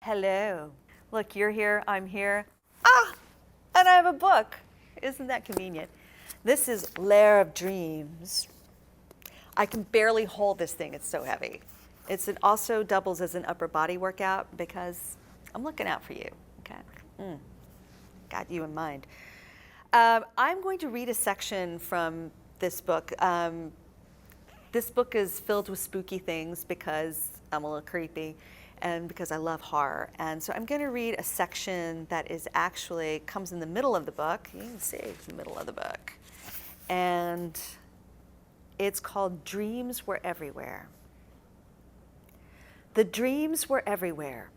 Hello. Look, you're here, I'm here. Ah, and I have a book. Isn't that convenient? This is Lair of Dreams. I can barely hold this thing, it's so heavy. It also doubles as an upper body workout because I'm looking out for you, okay? Got you in mind. I'm going to read a section from this book. This book is filled with spooky things because I'm a little creepy and because I love horror. And so I'm going to read a section that is actually comes in the middle of the book. You can see it's the middle of the book. And it's called Dreams Were Everywhere. The dreams were everywhere.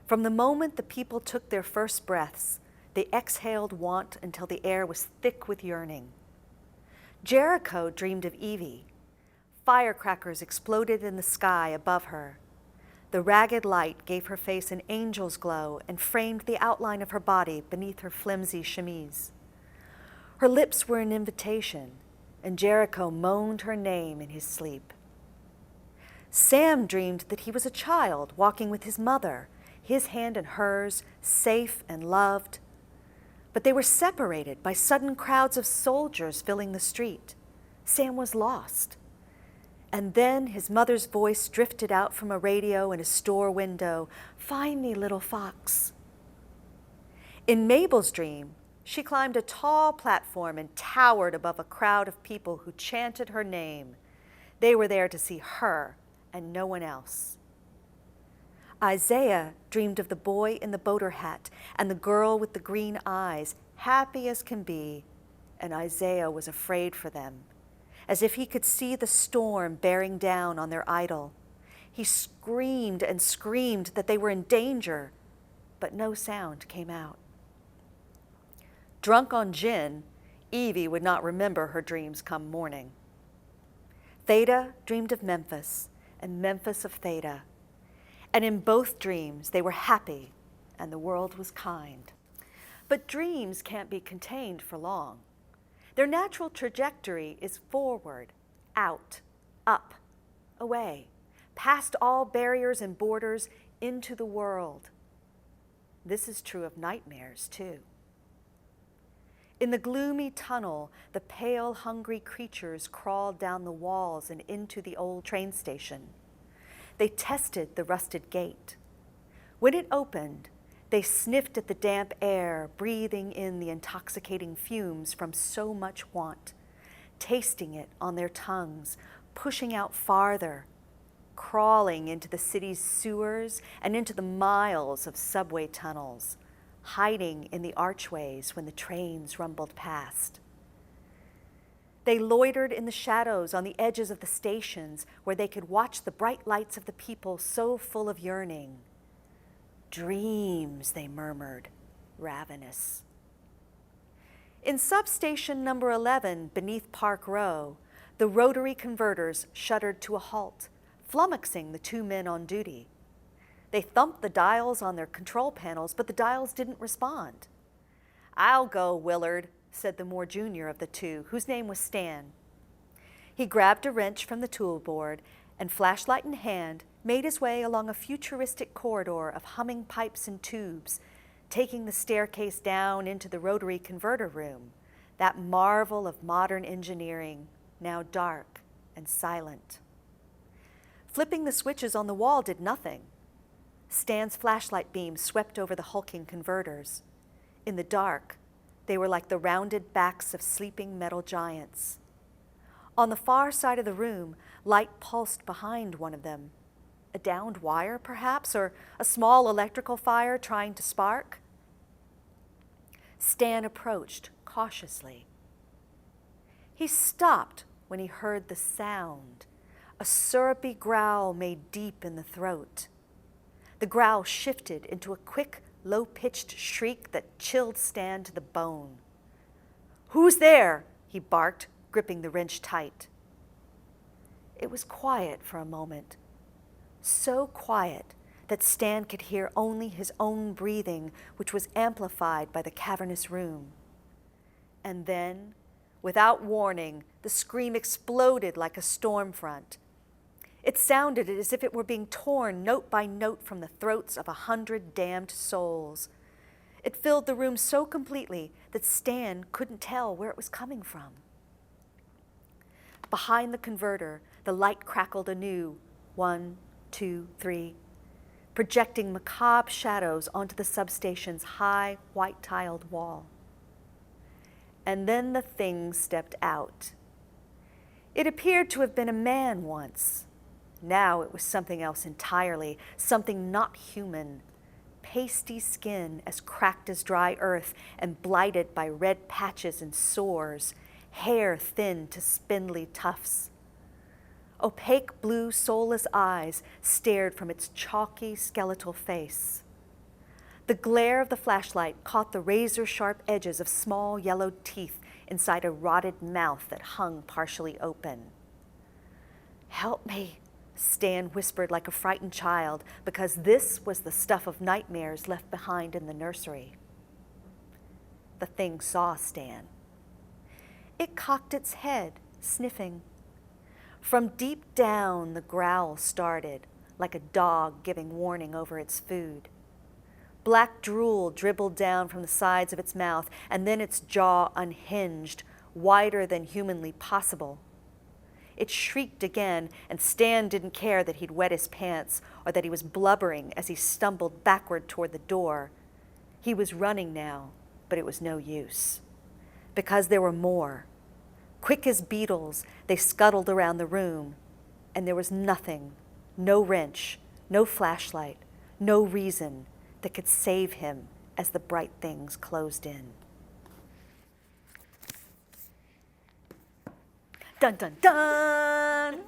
From the moment the people took their first breaths, they exhaled want until the air was thick with yearning. Jericho dreamed of Evie. Firecrackers exploded in the sky above her. The ragged light gave her face an angel's glow and framed the outline of her body beneath her flimsy chemise. Her lips were an invitation, and Jericho moaned her name in his sleep. Sam dreamed that he was a child walking with his mother, his hand in hers, safe and loved. But they were separated by sudden crowds of soldiers filling the street. Sam was lost. And then his mother's voice drifted out from a radio in a store window, "Find me, little fox." In Mabel's dream, she climbed a tall platform and towered above a crowd of people who chanted her name. They were there to see her and no one else. Isaiah dreamed of the boy in the boater hat and the girl with the green eyes, happy as can be, and Isaiah was afraid for them, as if he could see the storm bearing down on their idol. He screamed and screamed that they were in danger, but no sound came out. Drunk on gin, Evie would not remember her dreams come morning. Theta dreamed of Memphis, and Memphis of Theta. And in both dreams, they were happy, and the world was kind. But dreams can't be contained for long. Their natural trajectory is forward, out, up, away, past all barriers and borders, into the world. This is true of nightmares, too. In the gloomy tunnel, the pale, hungry creatures crawled down the walls and into the old train station. They tested the rusted gate. When it opened, they sniffed at the damp air, breathing in the intoxicating fumes from so much want, tasting it on their tongues, pushing out farther, crawling into the city's sewers and into the miles of subway tunnels, hiding in the archways when the trains rumbled past. They loitered in the shadows on the edges of the stations where they could watch the bright lights of the people so full of yearning. Dreams, they murmured, ravenous. In substation number 11, beneath Park Row, the rotary converters shuddered to a halt, flummoxing the two men on duty. They thumped the dials on their control panels, but the dials didn't respond. "I'll go, Willard," said the more junior of the two, whose name was Stan. He grabbed a wrench from the tool board and, flashlight in hand, made his way along a futuristic corridor of humming pipes and tubes, taking the staircase down into the rotary converter room, that marvel of modern engineering, now dark and silent. Flipping the switches on the wall did nothing. Stan's flashlight beam swept over the hulking converters. In the dark, they were like the rounded backs of sleeping metal giants. On the far side of the room, light pulsed behind one of them. A downed wire, perhaps, or a small electrical fire trying to spark? Stan approached cautiously. He stopped when he heard the sound, a syrupy growl made deep in the throat. The growl shifted into a quick, low-pitched shriek that chilled Stan to the bone. "Who's there?" he barked, gripping the wrench tight. It was quiet for a moment, so quiet that Stan could hear only his own breathing, which was amplified by the cavernous room. And then, without warning, the scream exploded like a storm front. It sounded as if it were being torn note by note from the throats of 100 damned souls. It filled the room so completely that Stan couldn't tell where it was coming from. Behind the converter, the light crackled anew, 1, 2, 3, projecting macabre shadows onto the substation's high, white-tiled wall. And then the thing stepped out. It appeared to have been a man once. Now it was something else entirely, something not human. Pasty skin as cracked as dry earth and blighted by red patches and sores, hair thin to spindly tufts. Opaque blue, soulless eyes stared from its chalky, skeletal face. The glare of the flashlight caught the razor-sharp edges of small yellowed teeth inside a rotted mouth that hung partially open. "Help me," Stan whispered like a frightened child, because this was the stuff of nightmares left behind in the nursery. The thing saw Stan. It cocked its head, sniffing. From deep down, the growl started, like a dog giving warning over its food. Black drool dribbled down from the sides of its mouth, and then its jaw unhinged, wider than humanly possible. It shrieked again, and Stan didn't care that he'd wet his pants or that he was blubbering as he stumbled backward toward the door. He was running now, but it was no use, because there were more. Quick as beetles, they scuttled around the room, and there was nothing, no wrench, no flashlight, no reason that could save him as the bright things closed in. Dun, dun, dun!